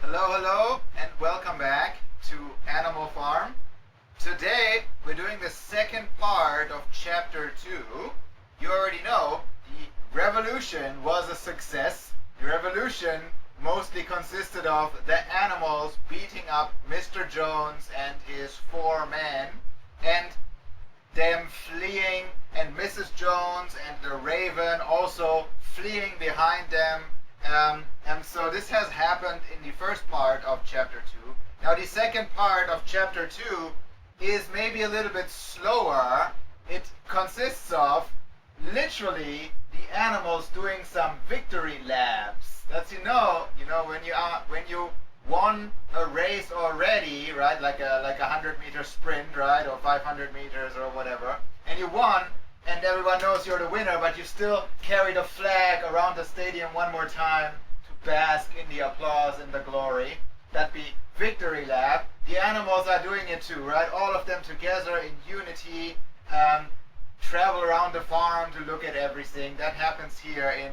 Hello, and welcome back to Animal Farm. Today, we're doing the second part of Chapter 2. You already know the revolution was a success. The revolution mostly consisted of the animals beating up Mr. Jones and his 4 men, and them fleeing, and Mrs. Jones and the Raven also fleeing behind them. And so this has happened in the first part of Chapter 2. Now the second part of Chapter 2 is maybe a little bit slower. It consists of literally the animals doing some victory laps. That's when you won a race already, right? Like a 100-meter sprint, right, or 500 meters or whatever, and you won, and everyone knows you're the winner, but you still carry the flag around the stadium one more time to bask in the applause and the glory. That'd be victory lap. The animals are doing it too, right? All of them together in unity, travel around the farm to look at everything. That happens here in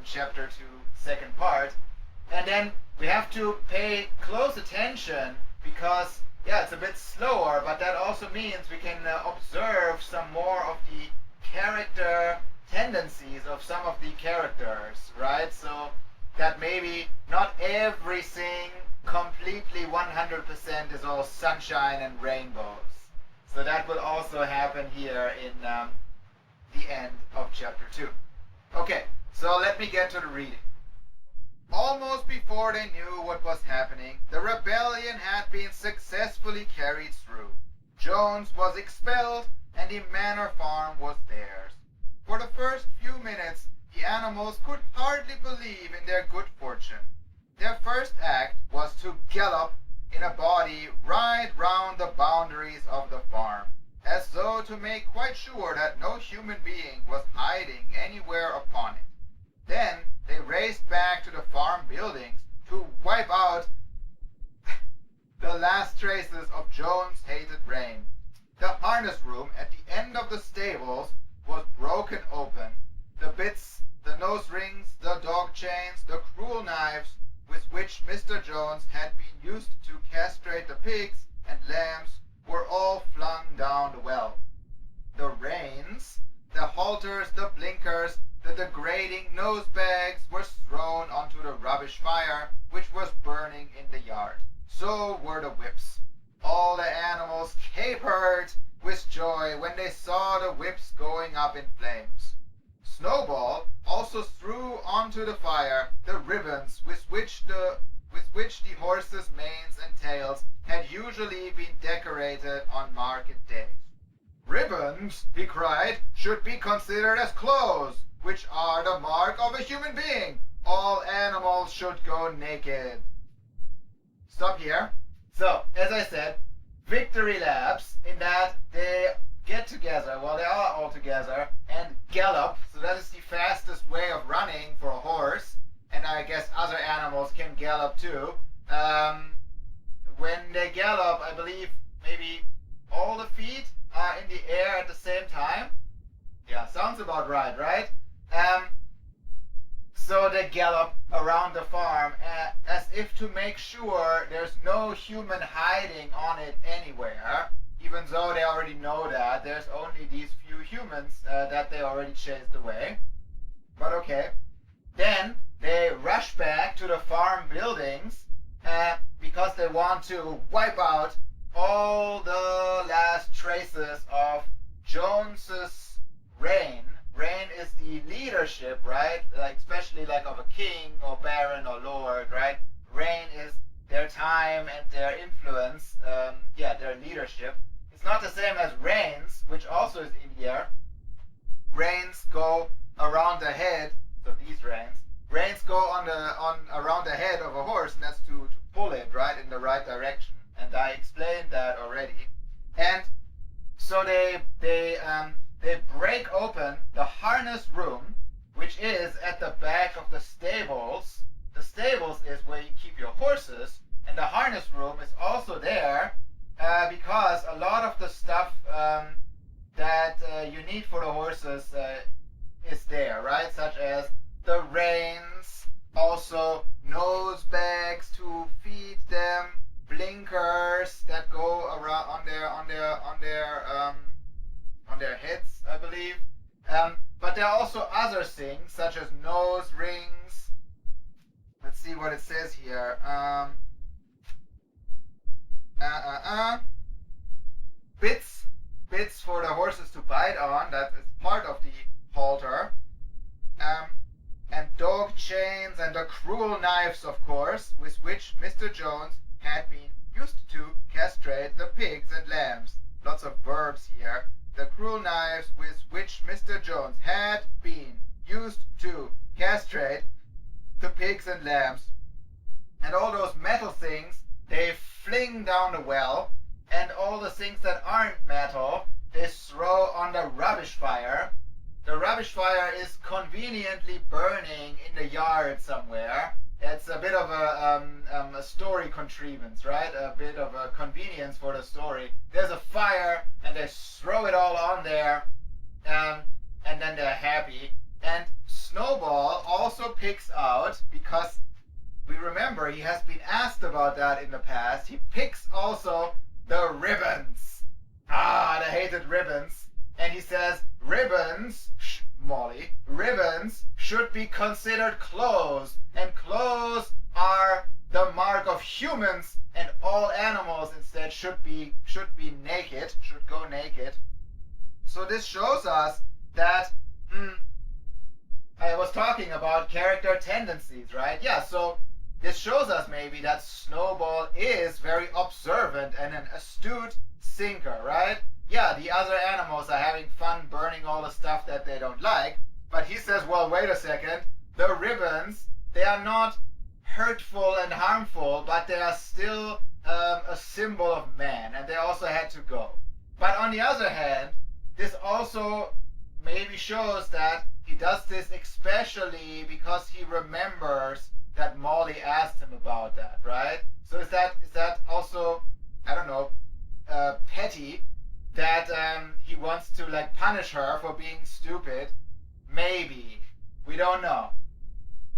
Chapter 2, second part. And then we have to pay close attention because, yeah, it's a bit slower, but that also means we can observe some more of the character tendencies of some of the characters, right? So that maybe not everything completely 100% is all sunshine and rainbows. So that will also happen here in the end of Chapter 2. Okay, so let me get to the reading. Almost before they knew what was happening, the rebellion had been successfully carried through. Jones was expelled, and the manor farm was theirs. For the first few minutes, the animals could hardly believe in their good fortune. Their first act was to gallop in a body right round the boundaries of the farm, as though to make quite sure that no human being was hiding anywhere upon it. Then they raced back to the farm buildings to wipe out the last traces of Jones' hated reign. The harness room at the end of the stables was broken open. The bits, the nose rings, the dog chains, the cruel knives with which Mr. Jones had been used to castrate the pigs and lambs were all flung down the well. The reins, the halters, the blinkers, the degrading nose bags were thrown onto the rubbish fire, which was burning in the yard. So were the whips. All the animals capered with joy when they saw the whips going up in flames. Snowball also threw onto the fire the ribbons with which the horses' manes and tails had usually been decorated on market days. Ribbons, he cried, should be considered as clothes, which are the mark of a human being. All animals should go naked. Stop here. So, as I said, victory laps in that they get together, well, they are all together, and gallop. So that is the fastest way of running for a horse, and I guess other animals can gallop too. When they gallop, I believe maybe all the feet are in the air at the same time. Yeah, sounds about right, right? So they gallop around the farm as if to make sure there's no human hiding on it anywhere, even though they already know that there's only these few humans that they already chased away. But okay. Then they rush back to the farm buildings because they want to wipe out all the last traces of Jones's reign. Reign is the leadership, right? Like especially like of a king or baron or lord, right? Reign is their time and their influence, their leadership. It's not the same as reins, which also is in here. Reins go around the head, so these reins. Reins go around the head of a horse, and that's to pull it right in the right direction. And I explained that already. And so they break open the harness room, which is at the back of the stables. The stables is where you keep your horses, and the harness room is also there because a lot of the stuff that you need for the horses is there, right? Such as the reins, also nose bags to other things, such as nose rings. Let's see what it says here. Bits. Bits for the horses to bite on. That is part of the halter. And dog chains and the cruel knives, of course, with which Mr. Jones had been used to castrate the pigs and lambs. Lots of verbs here. The cruel knives with which Mr. Jones had been used to castrate the pigs and lambs. And all those metal things they fling down the well, and all the things that aren't metal they throw on the rubbish fire. The rubbish fire is conveniently burning in the yard somewhere. It's a bit of a story contrivance, right? A bit of a convenience for the story. There's a fire, and they throw it all on there, and then they're happy. And Snowball also picks out, because we remember he has been asked about that in the past, he picks also the ribbons. The hated ribbons. And he says, ribbons, Molly, ribbons should be considered clothes, and clothes are the mark of humans, and all animals instead should be naked, should go naked. So this shows us that I was talking about character tendencies, right? Yeah, so this shows us maybe that Snowball is very observant and an astute thinker, right? Yeah, the other animals are having fun burning all the stuff that they don't like, but he says, well, wait a second, the ribbons, they are not hurtful and harmful, but they are still a symbol of man, and they also had to go. But on the other hand, this also maybe shows that he does this especially because he remembers that Molly asked him about that, right? So is that also, I don't know, petty, that he wants to like punish her for being stupid? Maybe, we don't know.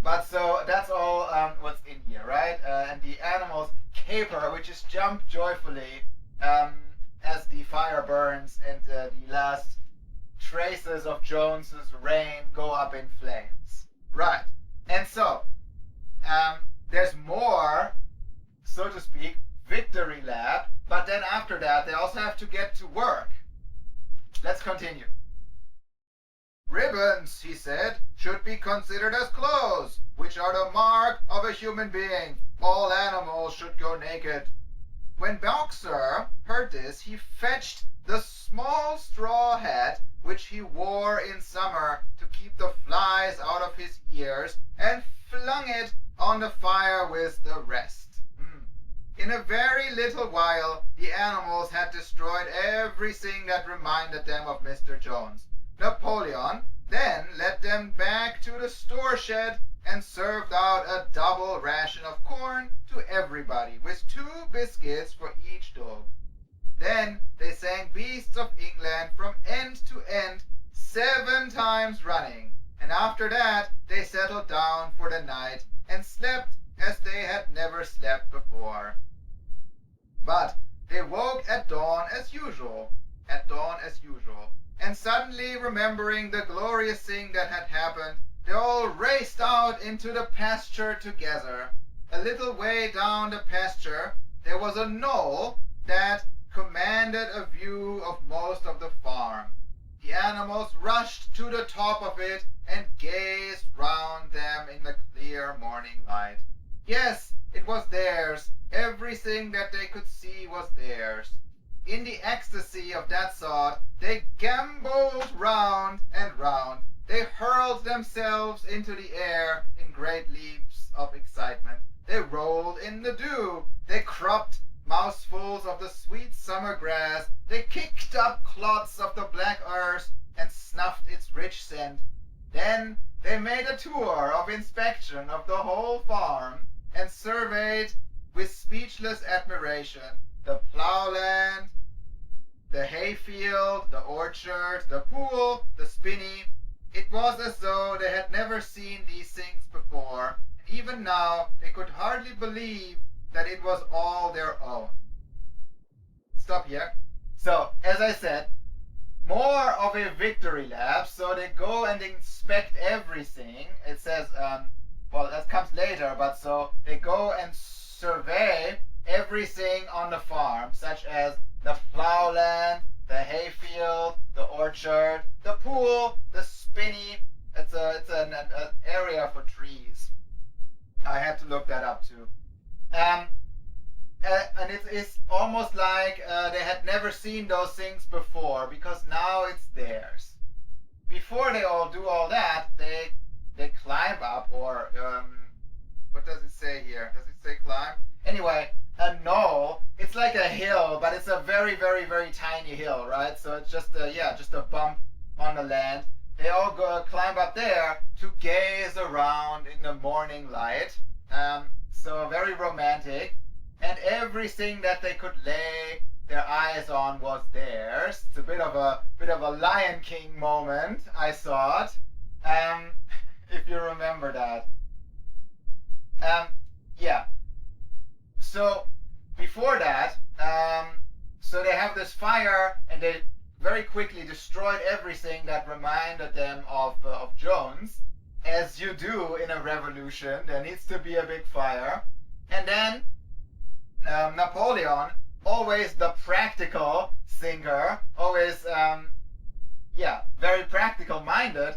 But so that's all what's in here, right? And the animals caper, which is jump joyfully as the fire burns and the last traces of Jones's reign go up in flames. Right. And so there's more, so to speak, victory lap, but then after that they also have to get to work. Let's continue. Ribbons, he said, should be considered as clothes, which are the mark of a human being. All animals should go naked. When Boxer heard this, he fetched the small straw hat which he wore in summer to keep the flies out of his ears, and flung it on the fire with the rest. In a very little while, the animals had destroyed everything that reminded them of Mr. Jones. Napoleon then led them back to the store shed and served out a double ration of corn to everybody, with 2 biscuits for each dog. Then they sang Beasts of England from end to end 7 times running, and after that they settled down for the night and slept as they had never slept before. But they woke at dawn as usual, and suddenly remembering the glorious thing that had happened, they all raced out into the pasture together. A little way down the pasture there was a knoll that commanded a view of most of the farm. The animals rushed to the top of it and gazed round them in the clear morning light. Yes, it was theirs. Everything that they could see was theirs. In the ecstasy of that thought, they gamboled round and round. They hurled themselves into the air in great leaps of excitement. They rolled in the dew. They cropped mouthfuls of the sweet summer grass. They kicked up clods of the black earth and snuffed its rich scent. Then they made a tour of inspection of the whole farm and surveyed with speechless admiration the plowland, the hayfield, the orchard, the pool, the spinney. It was as though they had never seen these things before, and even now they could hardly believe that it was all their own. Stop here. So, as I said, more of a victory lap. So they go and inspect everything. It says, well, that comes later, but so they go and survey everything on the farm, such as the plowland, the hayfield, the orchard, the pool, the spinney. It's an area for trees. I had to look that up too. And it is almost like they had never seen those things before, because now it's theirs. Before they all do all that, they climb up, or what does it say here? Does it say climb? Anyway, a knoll. It's like a hill, but it's a very, very, very tiny hill, right? So it's just a bump on the land. They all go climb up there to gaze around in the morning light. So very romantic. And everything that they could lay their eyes on was theirs. It's a bit of a Lion King moment, I thought. If you remember that. Yeah. So before that, so they have this fire, and they very quickly destroyed everything that reminded them of Jones. As you do in a revolution, there needs to be a big fire. And then Napoleon, always the practical thinker, always very practical minded,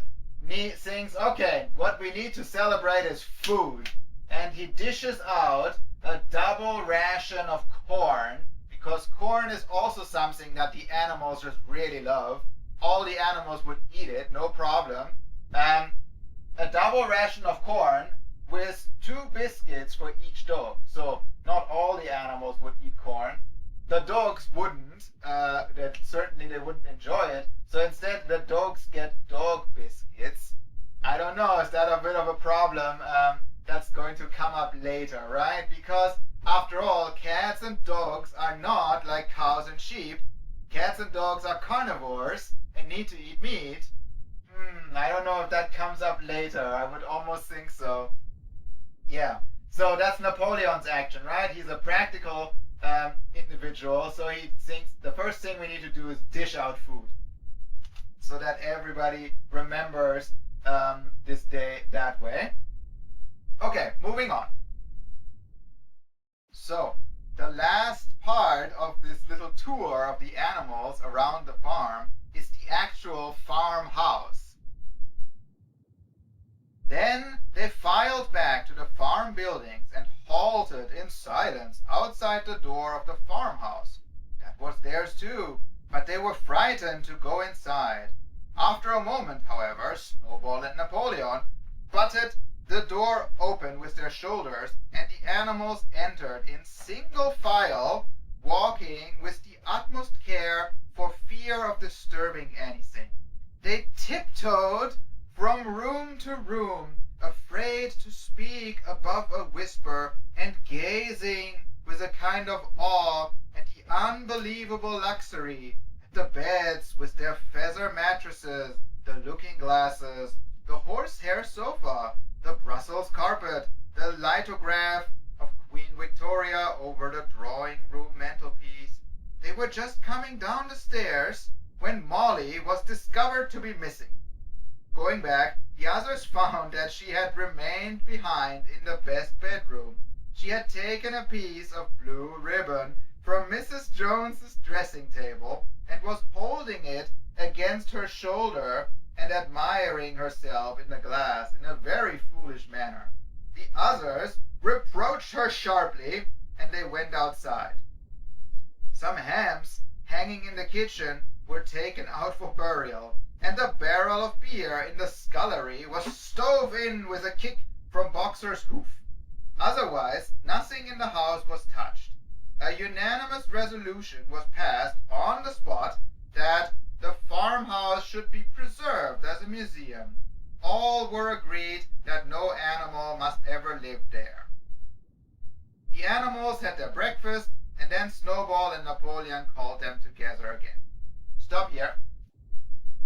thinks, okay, what we need to celebrate is food. And he dishes out a double ration of corn, because corn is also something that the animals just really love. All the animals would eat it, no problem. A double ration of corn with 2 biscuits for each dog. So not all the animals would eat corn. The dogs wouldn't. That certainly they wouldn't enjoy it. So instead, the dogs get dog biscuits. I don't know, is that a bit of a problem? That's going to come up later, right? Because after all, cats and dogs are not like cows and sheep. Cats and dogs are carnivores and need to eat meat. I don't know if that comes up later. I would almost think so. Yeah. So that's Napoleon's action, right? He's a practical individual. So he thinks the first thing we need to do is dish out food, so that everybody remembers this day that way. Okay, moving on. So the last part of this little tour of the animals around the farm is the actual farmhouse. Then they filed back to the farm buildings and halted in silence outside the door of the farmhouse. That was theirs too, but they were frightened to go inside. After a moment, however, Snowball and Napoleon butted the door open with their shoulders, and the animals entered in single file, walking with the utmost care for fear of disturbing anything. They tiptoed from room to room, afraid to speak above a whisper, and gazing with a kind of awe at the unbelievable luxury, at the beds with their feather mattresses, the looking glasses, the horsehair sofa, the Brussels carpet, the lithograph of Queen Victoria over the drawing room mantelpiece. They were just coming down the stairs when Molly was discovered to be missing. Going back, the others found that she had remained behind in the best bedroom. She had taken a piece of blue ribbon from Mrs. Jones's dressing table and was holding it against her shoulder and admiring herself in the glass in a very foolish manner. The others reproached her sharply, and they went outside. Some hams hanging in the kitchen were taken out for burial, and the barrel of beer in the scullery was stove in with a kick from Boxer's hoof. Otherwise, nothing in the house was touched. A unanimous resolution was passed on the spot that the farmhouse should be preserved as a museum. All were agreed that no animal must ever live there. The animals had their breakfast, and then Snowball and Napoleon called them together again. Stop here.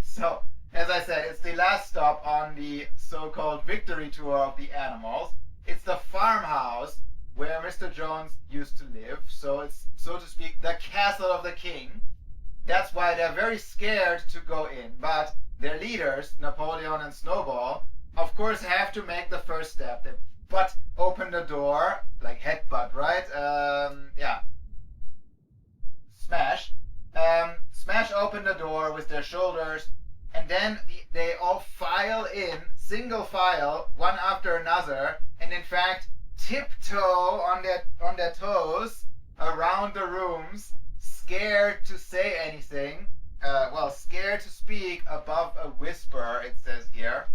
So, as I said, it's the last stop on the so-called victory tour of the animals. It's the farmhouse where Mr. Jones used to live. So it's, so to speak, the castle of the king. that's why they're very scared to go in. But their leaders, Napoleon and Snowball, of course have to make the first step. They open the door, like headbutt, right? Yeah. Smash open the door with their shoulders, and then they all file in, single file, one after another, and in fact tiptoe on their toes around the rooms, scared to say anything. Scared to speak above a whisper, it says here.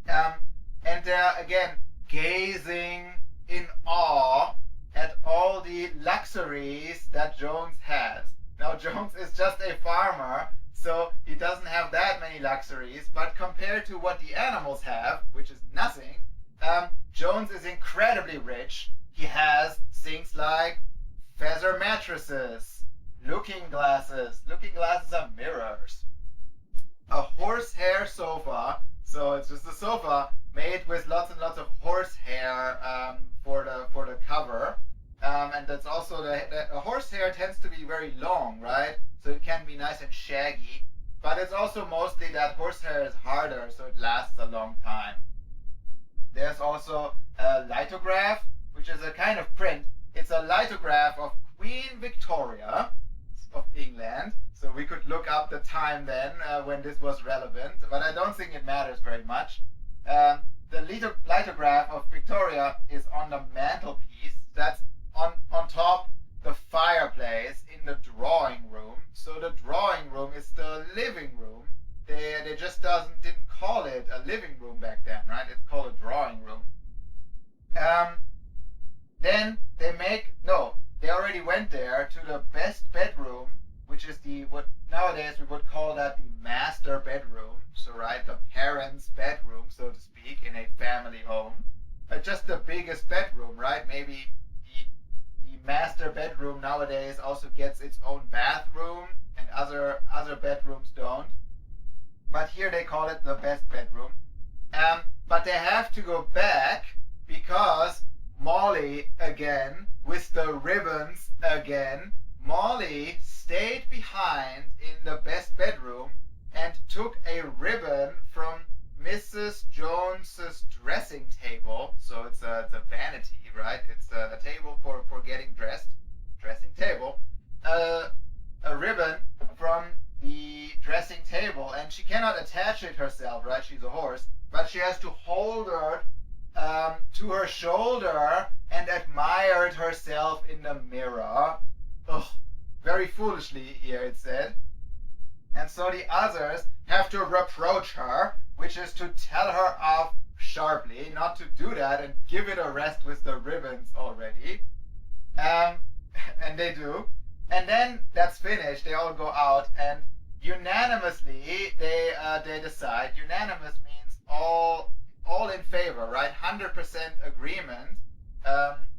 And again, gazing in awe at all the luxuries that Jones has. Now, Jones is just a farmer, so he doesn't have that many luxuries, but compared to what the animals have, which is nothing, Jones is incredibly rich. He has things like feather mattresses, looking glasses. Looking glasses are mirrors. A horsehair sofa, so it's just a sofa made with lots and lots of horsehair for the cover. And that's also a horsehair tends to be very long, right? So it can be nice and shaggy. But it's also mostly that horsehair is harder, so it lasts a long time. There's also a lithograph, which is a kind of print. It's a lithograph of Queen Victoria of England. So we could look up the time then when this was relevant, but I don't think it matters very much. The lithograph of Victoria is on the mantelpiece. That's on top the fireplace in the drawing room. So the drawing room is the living room. They just didn't call it a living room back then, right? It's called a drawing room. Then they already went there to the best bedroom, which is what nowadays we would call that the master bedroom. So, right, the parents' bedroom, so to speak, in a family home. Just the biggest bedroom, right? Maybe the master bedroom nowadays also gets its own bathroom, and other bedrooms don't. But here they call it the best bedroom. But they have to go back because Molly, again, with the ribbons again, Molly stayed behind in the best bedroom and took a ribbon from Mrs. Jones's dressing table. So it's a vanity, right? It's a table for getting dressed, dressing table. A ribbon from the dressing table, and she cannot attach it herself, right? She's a horse, but she has to hold her to her shoulder and admired herself in the mirror. Ugh, very foolishly here it said. And so the others have to reproach her, which is to tell her off sharply, not to do that and give it a rest with the ribbons already. And they do. And then that's finished. They all go out, and unanimously they decide. Unanimous means all in favor, right? 100% agreement,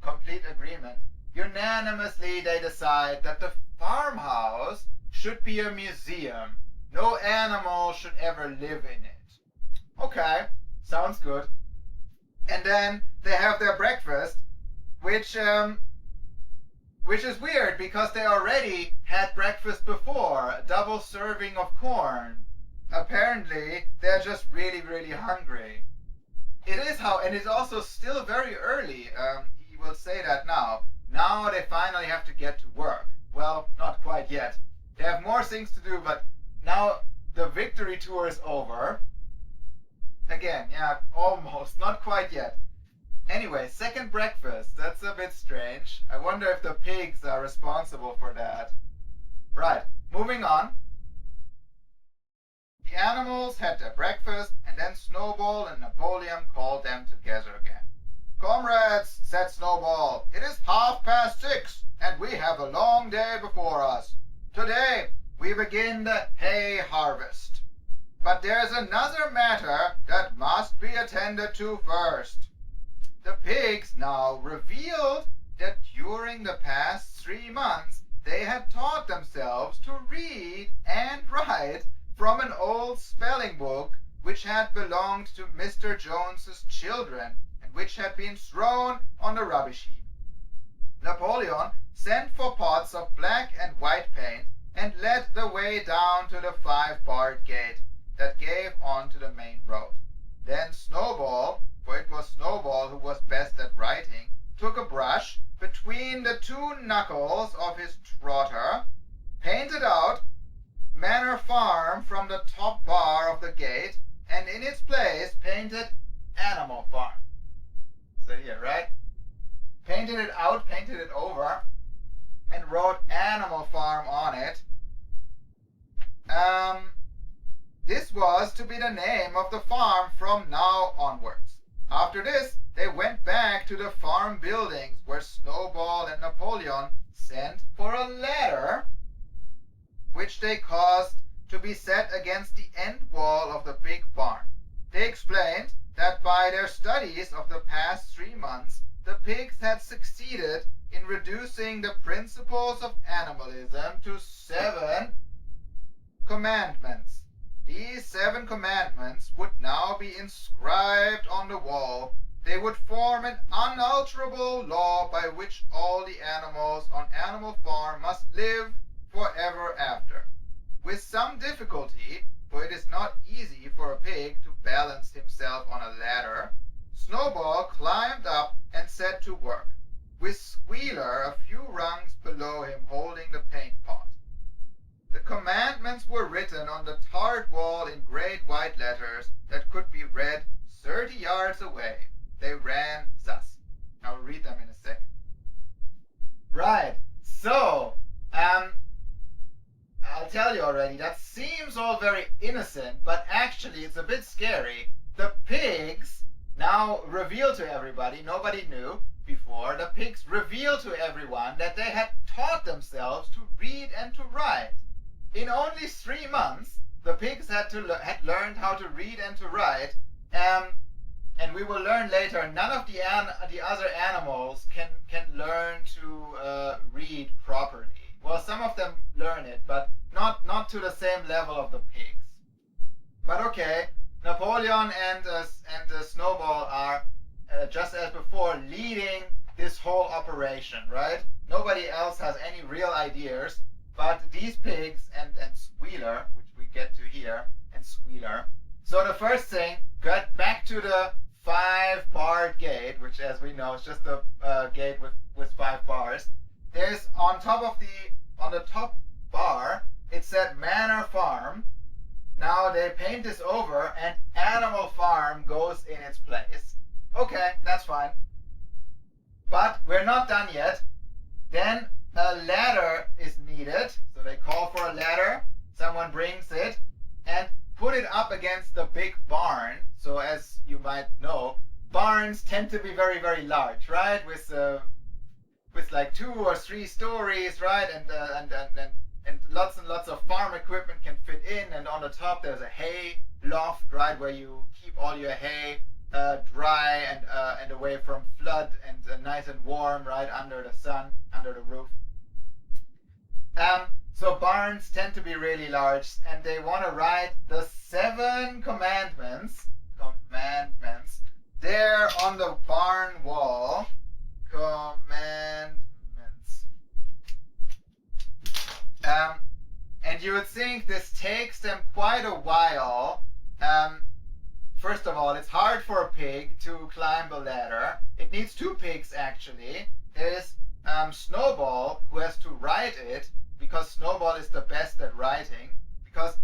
complete agreement. Unanimously they decide that the farmhouse should be a museum. No animal should ever live in it. Okay, sounds good. And then they have their breakfast, which is weird because they already had breakfast before, a double serving of corn. Apparently, they're just really, really hungry. And it's also still very early. He will say that now. Now they finally have to get to work. Well, not quite yet. They have more things to do, but now the victory tour is over. Again, yeah, almost, not quite yet. Anyway, second breakfast. That's a bit strange. I wonder if the pigs are responsible for that. Right, moving on. The animals had their breakfast, and then Snowball and Napoleon called them together again. "Comrades," said Snowball, "it is 6:30, and we have a long day before us. Today we begin the hay harvest. But there's another matter that must be attended to first." The pigs now revealed that during the past 3 months they had taught themselves to read and write from an old spelling book which had belonged to Mr. Jones's children and which had been thrown on the rubbish heap. Napoleon sent for pots of black and white paint and led the way down to the 5-barred gate that gave onto the main road. Then Snowball, for it was Snowball who was best at writing, took a brush between the 2 knuckles of his trotter, painted out Manor Farm from the top bar of the gate, and in its place painted Animal Farm. So here, right? Painted it out, painted it over, and wrote Animal Farm on it. This was to be the name of the farm from now onwards. After this, they went back to the farm buildings where Snowball and Napoleon sent for a ladder, which they caused to be set against the end wall of the big barn. They explained that by their studies of the past 3 months, the pigs had succeeded in reducing the principles of animalism to 7 commandments. These 7 commandments would now be inscribed on the wall. They would form an unalterable law by which all the animals on Animal Farm must live forever after. With some difficulty, for it is not easy for a pig to balance himself on a ladder, Snowball climbed up and set to work, with Squealer a few rungs below him holding the paint pot. The commandments were written on the tarred wall in great white letters that could be read 30 yards away. They ran thus. I'll read them in a second. Right, so, I'll tell you already, that seems all very innocent, but actually it's a bit scary. The pigs now reveal to everybody, nobody knew before, the pigs reveal to everyone that they had taught themselves to read and to write. In only 3 months, the pigs had learned how to read and to write, and we will learn later, none of the other animals can learn to read properly. Well, some of them learn it, but not to the same level of the pigs. But okay, Napoleon and Snowball are, just as before, leading this whole operation, right? Nobody else has any real ideas, but these pigs and Squealer, which we get to here, and Squealer. So the first thing, got back to the 5-barred gate, which, as we know, is just a gate with 5 bars. There's on the top bar, it said Manor Farm. Now they paint this over and Animal Farm goes in its place. Okay, that's fine. But we're not done yet. Then a ladder is needed. So they call for a ladder. Someone brings it and put it up against the big barn. So as you might know, barns tend to be very, very large, right? With like 2 or 3 stories, right? And lots and lots of farm equipment can fit in. And on the top there's a hay loft, right, where you keep all your hay dry and away from flood and nice and warm, right, under the sun, under the roof. So barns tend to be really large, and they want to write the 7 commandments there on the barn wall. Commandments. And you would think this takes them quite a while. First of all, it's hard for a pig to climb a ladder. It needs 2 pigs, actually. There's Snowball, who has to write it, because Snowball is the best at writing. Because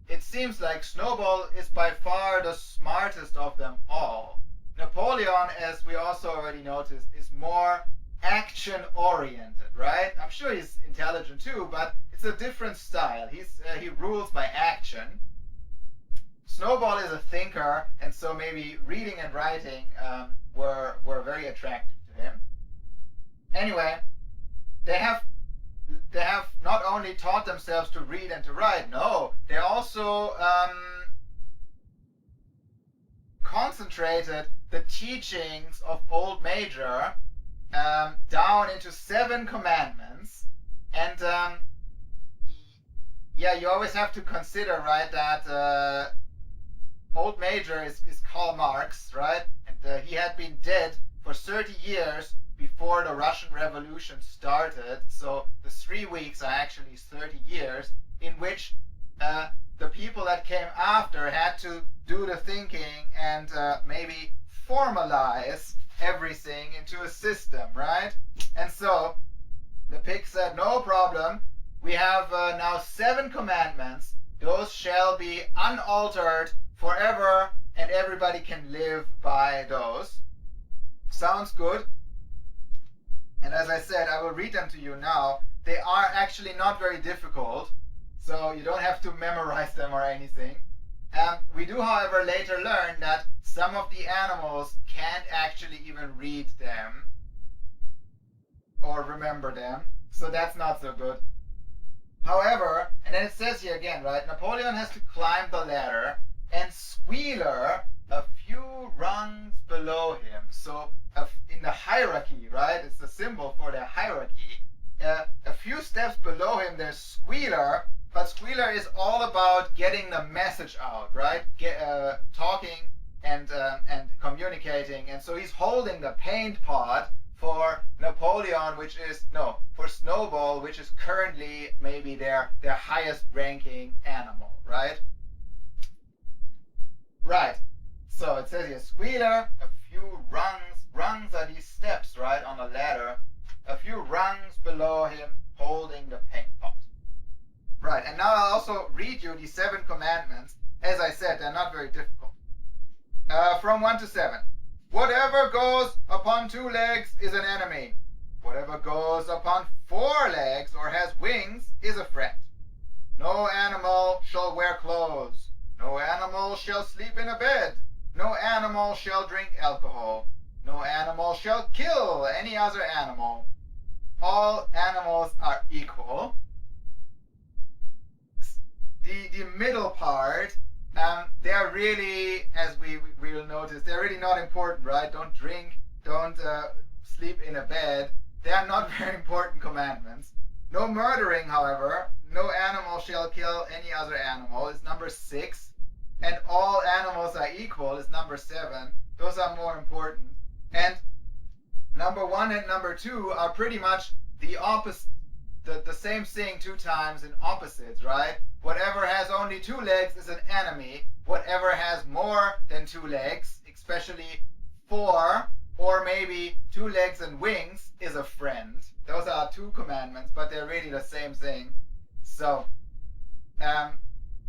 it seems like Snowball is by far the smartest of them all. Napoleon, as we also already noticed, is more action-oriented, right? I'm sure he's intelligent too, but it's a different style. He rules by action. Snowball is a thinker, and so maybe reading and writing were very attractive to him. Anyway, they have not only taught themselves to read and to write, no, they also concentrated the teachings of Old Major down into 7 commandments. And yeah, you always have to consider, right, that Old Major is Karl Marx, right? And he had been dead for 30 years before the Russian Revolution started. So the 3 weeks are actually 30 years in which the people that came after had to do the thinking and maybe formalize everything into a system, right? And so the pig said, no problem. We have now 7 commandments. Those shall be unaltered forever, and everybody can live by those. Sounds good. And as I said, I will read them to you now. They are actually not very difficult, so you don't have to memorize them or anything. We do, however, later learn that some of the animals can't actually even read them or remember them, so that's not so good. However, and then it says here again, right, Napoleon has to climb the ladder and Squealer a few rungs below him. So in the hierarchy, right, it's the symbol for the hierarchy. A few steps below him there's Squealer, but Squealer is all about getting the message out, right? Talking and communicating, and so he's holding the paint pot for Napoleon, for Snowball, which is currently maybe their highest ranking animal, right? Right. So it says here, Squealer, a few rungs. Rungs are these steps, right, on the ladder. A few rungs below him, holding the paint pot. Right, and now I'll also read you the 7 commandments. As I said, they're not very difficult. From 1 to 7. Whatever goes upon 2 legs is an enemy. Whatever goes upon 4 legs or has wings is a friend. No animal shall wear clothes. No animal shall sleep in a bed. No animal shall drink alcohol. No animal shall kill any other animal. All animals are equal. The middle part, they're really, as we will notice, they're really not important, right? Don't drink, don't sleep in a bed. They are not very important commandments. No murdering, however. No animal shall kill any other animal is number 6. And all animals are equal is number 7. Those are more important. And number 1 and number 2 are pretty much the opposite, the same thing 2 times in opposites, right? Whatever has only 2 legs is an enemy. Whatever has more than 2 legs, especially 4 or maybe 2 legs and wings, is a friend. Those are 2 commandments, but they're really the same thing. So,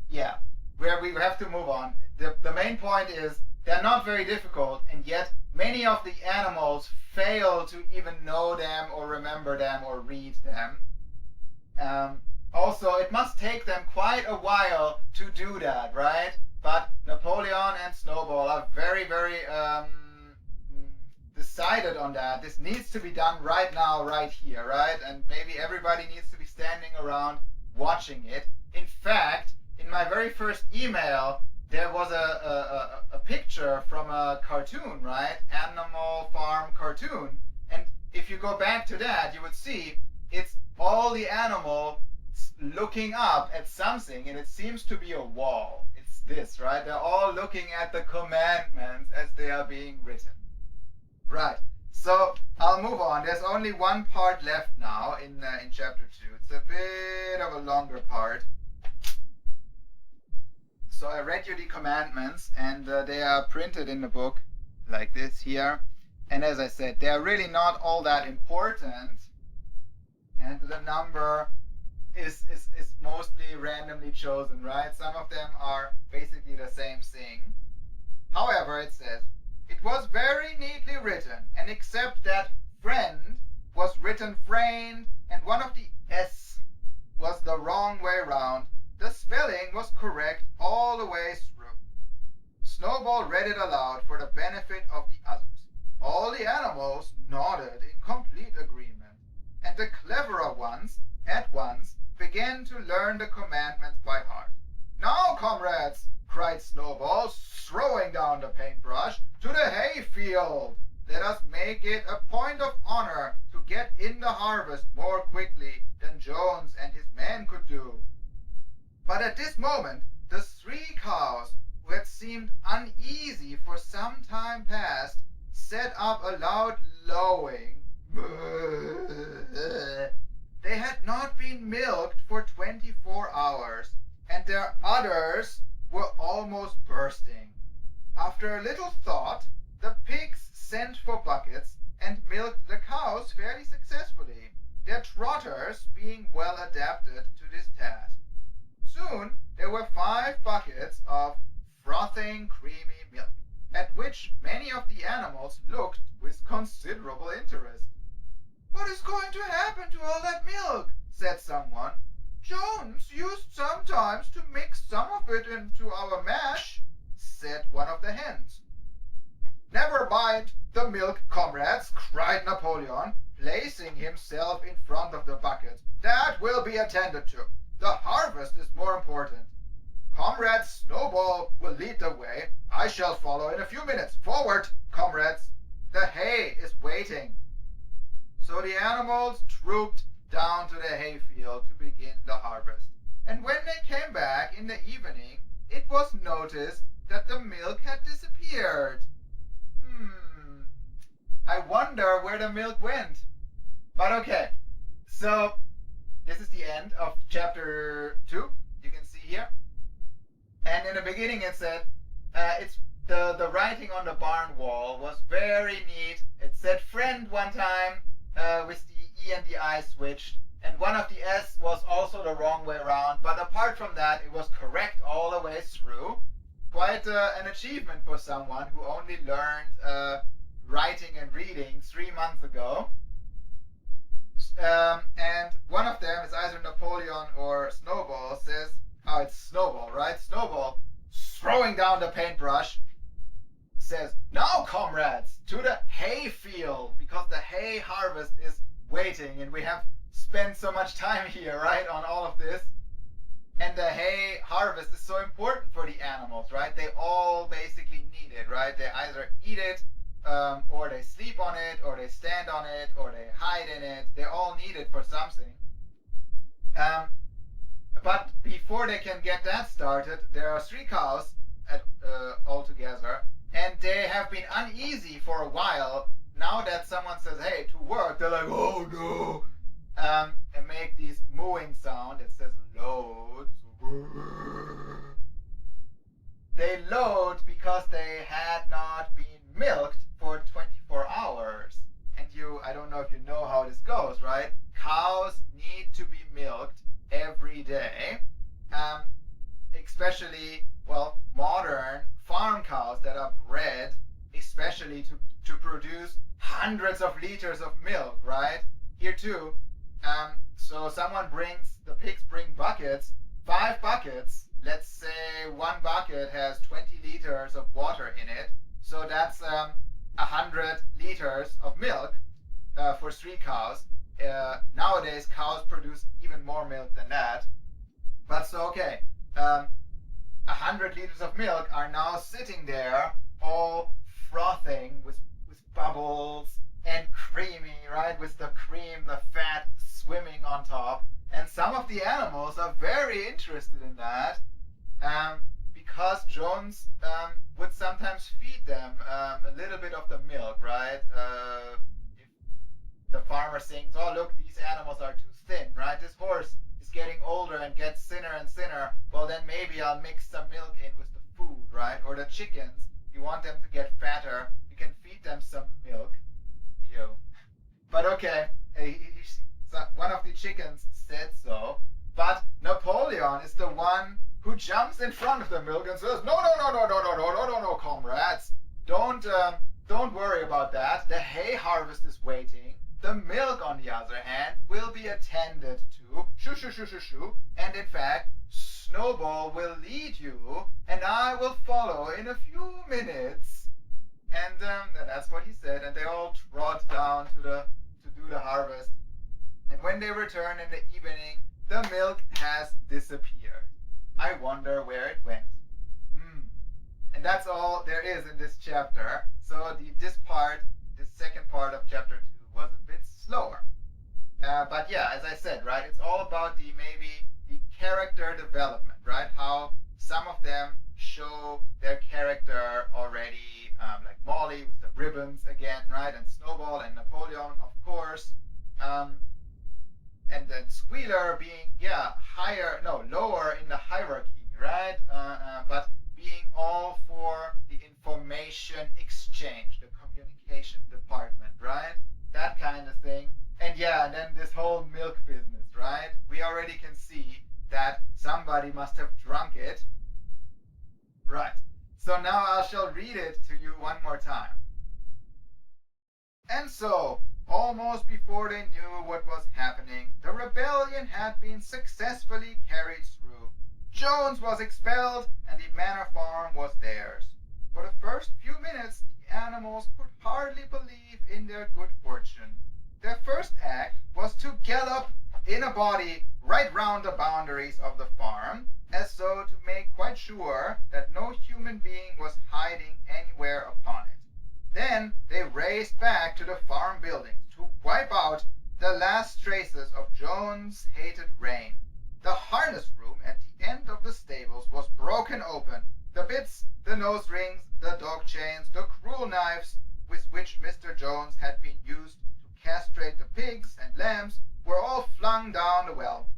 yeah, where we have to move on. The main point is they're not very difficult, and yet many of the animals fail to even know them or remember them or read them. Also, it must take them quite a while to do that, right? But Napoleon and Snowball are very, very decided on that. This needs to be done right now, right here, right? And maybe everybody needs to be standing around watching it. In fact, in my very first email, there was a picture from a cartoon, right? Animal Farm cartoon. And if you go back to that, you would see it's all the animals looking up at something, and it seems to be a wall. It's this, right? They're all looking at the commandments as they are being written. Right. So I'll move on. There's only one part left now in chapter 2. It's a bit of a longer part. So I read you the commandments, and they are printed in the book like this here. And as I said, they are really not all that important. And the number is mostly randomly chosen, right? Some of them are basically the same thing. However, it says, it was very neatly written, and except that friend was written framed, and one of the S was the wrong way round, the spelling was correct all the way through. Snowball read it aloud for the benefit of the others. All the animals nodded in complete agreement, and the cleverer ones at once began to learn the commandments by heart. Now, comrades, cried Snowball, throwing down the paintbrush, to the hayfield. Let us make it a point of honor to get in the harvest more quickly than Jones and his men could do. But at this moment, the 3 cows, who had seemed uneasy for some time past, set up a loud lowing. They had not been milked for 24 hours, and their udders were almost bursting. After a little thought, the pigs sent for buckets and milked the cows fairly successfully, their trotters being well adapted to this task. Soon there were 5 buckets of frothing, creamy milk, at which many of the animals looked with considerable interest. "What is going to happen to all that milk?" said someone. "Jones used sometimes to mix some of it into our mash," said one of the hens. "Never mind the milk, comrades," cried Napoleon, placing himself in front of the bucket. "That will be attended to. The harvest is more important. Comrade Snowball will lead the way. I shall follow in a few minutes. Forward, comrades. The hay is waiting." So the animals trooped down to the hayfield to begin the harvest. And when they came back in the evening, it was noticed that the milk had disappeared. I wonder where the milk went. But okay, so this is the end of chapter 2. You can see here. And in the beginning it said, it's the writing on the barn wall was very neat. It said friend one time with the E and the I switched. And one of the S was also the wrong way around. But apart from that, it was correct all the way through. Quite an achievement for someone who only learned writing and reading 3 months ago. And one of them is either Napoleon or Snowball. Says, oh, it's Snowball, right? Snowball, throwing down the paintbrush, says, "Now, comrades, to the hay field, because the hay harvest is waiting, and we have spent so much time here, right, on all of this." And the hay harvest is so important for the animals, right? They all basically need it, right? They either eat it, or they sleep on it, or they stand on it, or they hide in it. They all need it for something. But before they can get that started, there are 3 cows altogether, and they have been uneasy for a while. Now that someone says, "Hey, to work," they're like, "Oh no," and make these mooing sound. It says load. They load because they had not been milked for 24 hours. And I don't know if you know how this goes, right? Cows need to be milked every day, especially, well, modern farm cows that are bred especially to produce hundreds of liters of milk, right? Here too. So the pigs bring buckets, 5 buckets. Let's say 1 bucket has 20 liters of water in it. So that's 100 liters of milk for 3 cows. Nowadays, cows produce even more milk than that. But so, okay, 100 liters of milk are now sitting there all frothing with bubbles and creamy, right? With the cream, the fat swimming on top. And some of the animals are very interested in that because Jones would sometimes feed them a little bit of the milk, right? If the farmer thinks, "Oh, look, these animals are too thin, right? This horse is getting older and gets thinner and thinner. Well, then maybe I'll mix some milk in with the food, right?" Or the chickens, you want them to get fatter, you can feed them some milk. Ew. But okay, one of the chickens said so. But Napoleon is the one who jumps in front of the milk and says, No, comrades. Don't worry about that. The hay harvest is waiting. The milk, on the other hand, will be attended to. Shoo. And in fact, Snowball will lead you, and I will follow in a few minutes. And that's what he said. And they all trot down to do the harvest. And when they return in the evening, the milk has disappeared. I wonder where it went. And that's all there is in this chapter. So this second part of chapter 2 was a bit slower. But yeah, as I said, right, it's all about the character development, right? How some of them show their character already, like Molly with the Ribbons again, right? And Snowball and Napoleon, of course. Um, and then Squealer being, lower in the hierarchy, right? But being all for the information exchange, the communication department, right? That kind of thing. And yeah, and then this whole milk business, right? We already can see that somebody must have drunk it. Right. So now I shall read it to you one more time. And so, almost before they knew what was happening, the rebellion had been successfully carried through. Jones was expelled, and the manor farm was theirs. For the first few minutes, the animals could hardly believe in their good fortune. Their first act was to gallop in a body right round the boundaries of the farm, as though to make quite sure that no human being was hiding anywhere upon it. Then they raced back to the farm buildings to wipe out the last traces of Jones' hated reign. The harness room at the end of the stables was broken open. The bits, the nose rings, the dog chains, the cruel knives with which Mr. Jones had been used to castrate the pigs and lambs were all flung down the well.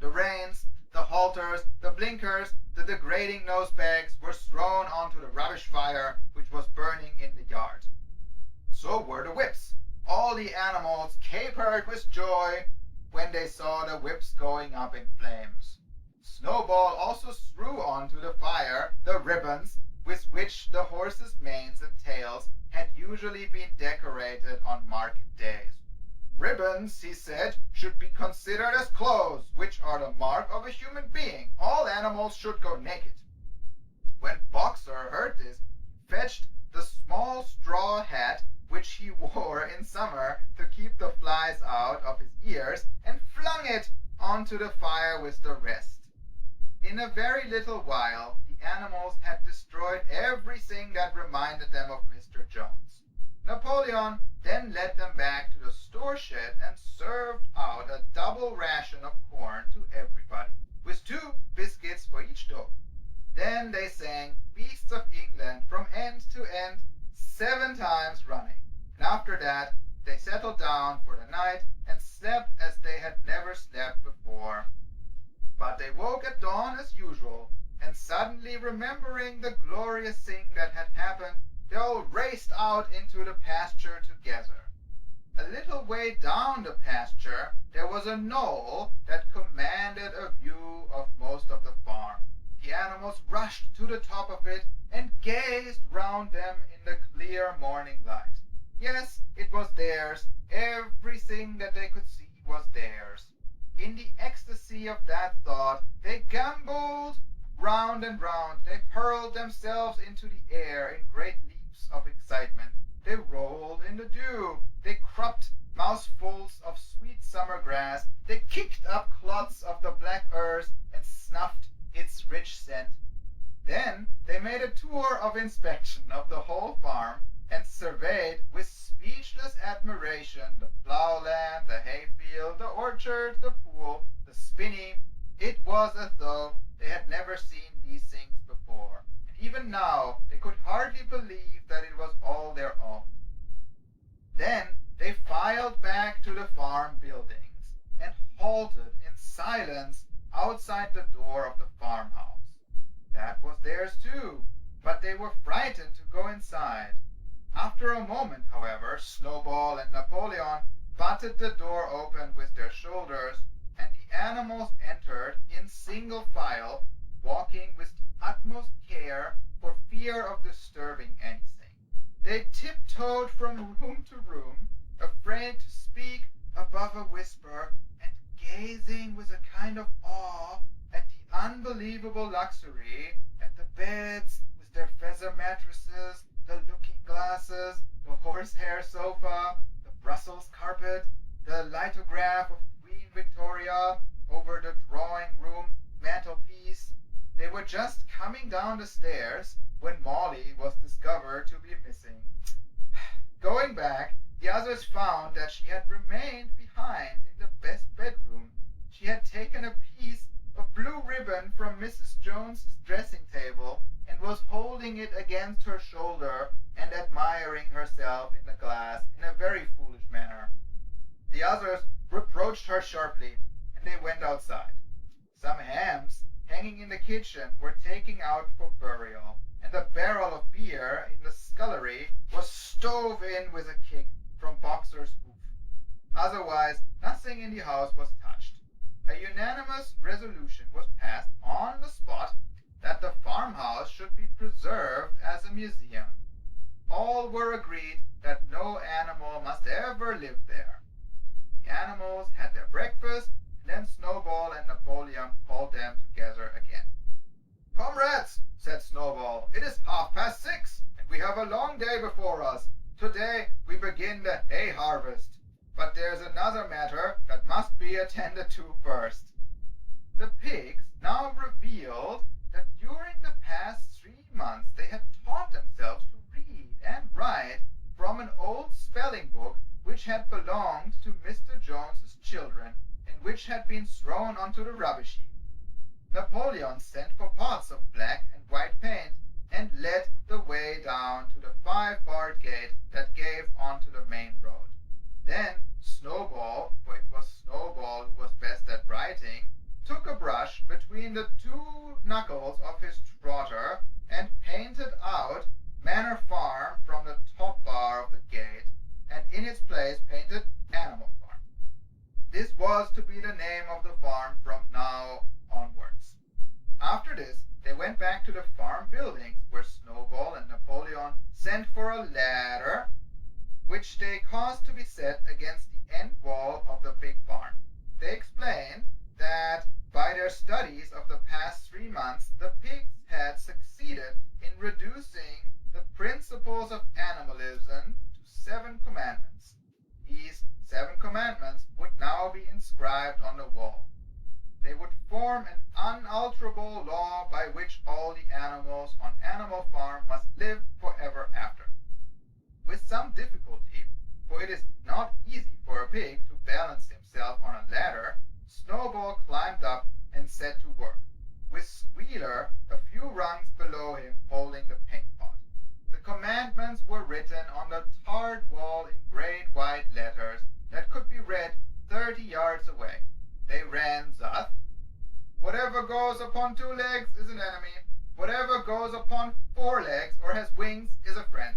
The reins, the halters, the blinkers, the degrading nose bags were thrown onto the rubbish fire which was burning in the yard. So were the whips. All the animals capered with joy when they saw the whips going up in flames. Snowball also threw onto the fire the ribbons with which the horses' manes and tails had usually been decorated on market days. Ribbons, he said, should be considered as clothes, which are the mark of a human being. All animals should go naked. When Boxer heard this, he fetched the small straw hat which he wore in summer to keep the flies out of his ears, and flung it onto the fire with the rest. In a very little while, the animals had destroyed everything that reminded them of Mr. Jones. Napoleon then led them back to the store shed and served out a double ration of corn to everybody, with 2 biscuits for each dog. Then they sang Beasts of England from end to end 7 times running, and after that they settled down for the night and slept as they had never slept before. But they woke at dawn as usual, and suddenly remembering the glorious thing that had happened, they all raced out into the pasture together. A little way down the pasture there was a knoll that commanded a view of most of the farm. The animals rushed to the top of it and gazed round them in the clear morning light. Yes, it was theirs. Everything that they could see was theirs. In the ecstasy of that thought, they gamboled round and round. They hurled themselves into the air in great leaps of excitement. They rolled in the dew. They cropped mouthfuls of sweet summer grass. They kicked up clods of the black earth and snuffed its rich scent. Then they made a tour of inspection of the whole farm and surveyed with speechless admiration the plowland, the hayfield, the orchard, the pool, the spinney. It was as though they had never seen these things before, and even now they could hardly believe that it was all their own. Then they filed back to the farm buildings and halted in silence outside the door of the farmhouse. That was theirs too, but they were frightened to go inside. After a moment, however, Snowball and Napoleon butted the door open with their shoulders, and the animals entered in single file, walking with the utmost care for fear of disturbing anything. They tiptoed from room to room, afraid to speak above a whisper, and gazing with a kind of awe at the unbelievable luxury, at the beds with their feather mattresses, the looking glasses, the horsehair sofa, the Brussels carpet, the lithograph of Queen Victoria over the drawing room mantelpiece. They were just coming down the stairs when Molly was discovered to be missing. Going back, the others found that she had remained behind in the best bedroom. She had taken a piece of blue ribbon from Mrs. Jones's dressing table and was holding it against her shoulder and admiring herself in the glass in a very foolish manner. The others reproached her sharply, and they went outside. Some hams hanging in the kitchen were taken out for burial, and the barrel of beer in the scullery was stove in with a kick from Boxer's hoof. Otherwise, nothing in the house was touched. A unanimous resolution was passed on the spot that the farmhouse should be preserved as a museum. All were agreed that no animal must ever live there. The animals had their breakfast, and then Snowball and Napoleon called them together again. "Comrades," said Snowball, "it is 6:30, and we have a long day before us. Today we begin the hay harvest. But there's another matter that must be attended to first." The pigs now revealed that during the past 3 months they had taught themselves to read and write from an old spelling book which had belonged to Mr. Jones's children and which had been thrown onto the rubbish heap. Napoleon sent for pots of black and white paint and led the way down to the 5-barred gate that gave onto the main road. Then Snowball, for it was Snowball who was best at writing, took a brush between the 2 knuckles of his trotter and painted out Manor Farm from the top bar of the gate, and in its place painted Animal Farm. This was to be the name of the farm from now onwards. After this, they went back to the farm buildings, where Snowball and Napoleon sent for a ladder, which they caused to be set against the end wall of the big barn. They explained that by their studies of the past 3 months, the pigs had succeeded in reducing the principles of animalism to 7 commandments. These 7 commandments would now be inscribed on the wall. They would form an unalterable law by which all the animals on Animal Farm must live forever after. With some difficulty, for it is not easy for a pig to balance himself on a ladder, Snowball climbed up and set to work, with Squealer a few rungs below him holding the paint pot. The commandments were written on the tarred wall in great white letters that could be read 30 yards away. They ran thus: "Whatever goes upon 2 legs is an enemy. Whatever goes upon 4 legs or has wings is a friend.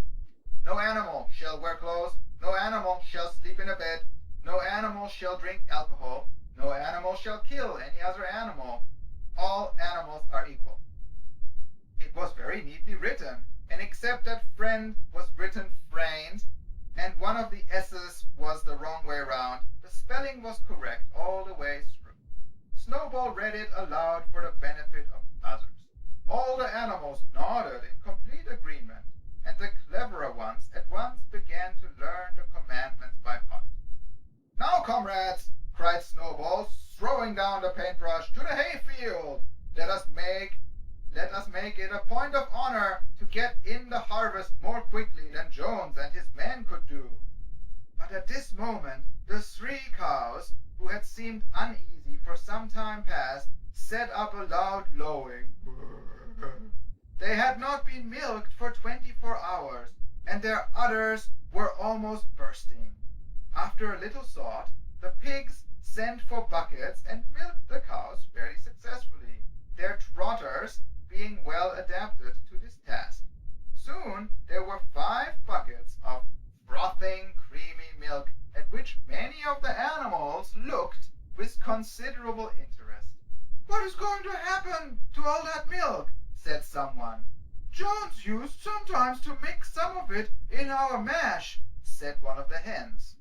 No animal shall wear clothes. No animal shall sleep in a bed. No animal shall drink alcohol. No animal shall kill any other animal. All animals are equal." It was very neatly written, and except that friend was written framed, and one of the S's was the wrong way round, the spelling was correct all the way through. Snowball read it aloud for the benefit of the others. All the animals nodded in complete agreement, and the cleverer ones at once began to learn the commandments by heart. "Now, comrades," cried Snowball, throwing down the paintbrush, "to the hayfield! Let us make it a point of honor to get in the harvest more quickly than Jones and his men could do." But at this moment the 3 cows, who had seemed uneasy for some time past, set up a loud lowing. They had not been milked for 24 hours, and their udders were almost bursting. After a little thought, the pigs sent for buckets and milked the cows very successfully, their trotters being well adapted to this task. Soon there were 5 buckets of frothing, creamy milk, at which many of the animals looked with considerable interest. "What is going to happen to all that milk?" said someone. "Jones used sometimes to mix some of it in our mash," said one of the hens.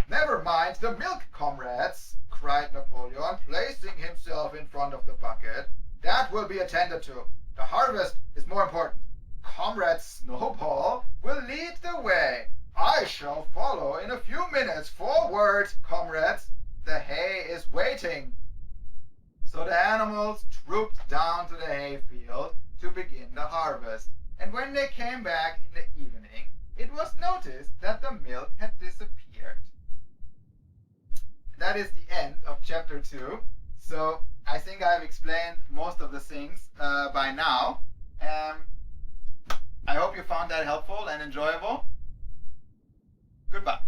"Never mind the milk, comrades," cried Napoleon, placing himself in front of the bucket. "That will be attended to. The harvest is more important. Comrade Snowball will lead the way. I shall follow in a few minutes. Forward, comrades! The hay is waiting." So the animals trooped down to the hayfield to begin the harvest, and when they came back in the evening, it was noticed that the milk had disappeared. That is the end of chapter 2. So I think I've explained most of the things by now. I hope you found that helpful and enjoyable. Goodbye.